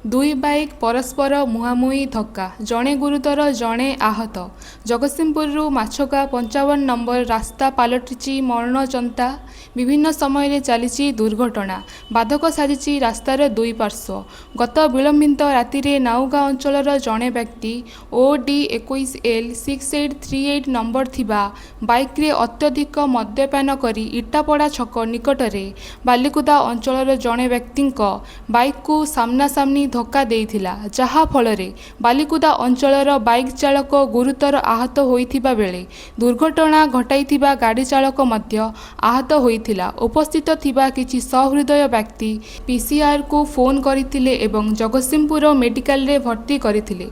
ଦୁଇ ବାଇକ୍ ପରସ୍ପର ମୁହାଁମୁହିଁ ଧକ୍କା, ଜଣେ ଗୁରୁତର ଜଣେ ଆହତ। ଜଗତସିଂହପୁରରୁ ମାଛକା 55 ନମ୍ବର ରାସ୍ତା ପାଲଟିଛି ମରଣଚନ୍ତା। ବିଭିନ୍ନ ସମୟରେ ଚାଲିଛି ଦୁର୍ଘଟଣା, ବାଧକ ସାଜିଛି ରାସ୍ତାର ଦୁଇ ପାର୍ଶ୍ୱ। ଗତ ବିଳମ୍ବିତ ରାତିରେ ନାଉଗାଁ ଅଞ୍ଚଳର ଜଣେ ବ୍ୟକ୍ତି OD21L 6838 ନମ୍ବର ଥିବା ବାଇକ୍ରେ ଅତ୍ୟଧିକ ମଦ୍ୟପାନ କରି ଇଟାପଡ଼ା ଛକ ନିକଟରେ ବାଲିକୁଦା ଅଞ୍ଚଳର ଜଣେ ବ୍ୟକ୍ତିଙ୍କ ବାଇକ୍କୁ ସାମ୍ନାସାମ୍ନି ଧକ୍କା ଦେଇଥିଲା, ଯାହା ଫଳରେ ବାଲିକୁଦା ଅଞ୍ଚଳର ବାଇକ୍ ଚାଳକ ଗୁରୁତର ଆହତ ହୋଇଥିବା ବେଳେ ଦୁର୍ଘଟଣା ଘଟାଇଥିବା ଗାଡ଼ି ଚାଳକ ମଧ୍ୟ ଆହତ ହୋଇଥିଲା। ଉପସ୍ଥିତ ଥିବା କିଛି ସହୃଦୟ ବ୍ୟକ୍ତି PCRକୁ ଫୋନ୍ କରିଥିଲେ ଏବଂ ଜଗତସିଂହପୁର ମେଡିକାଲରେ ଭର୍ତ୍ତି କରିଥିଲେ।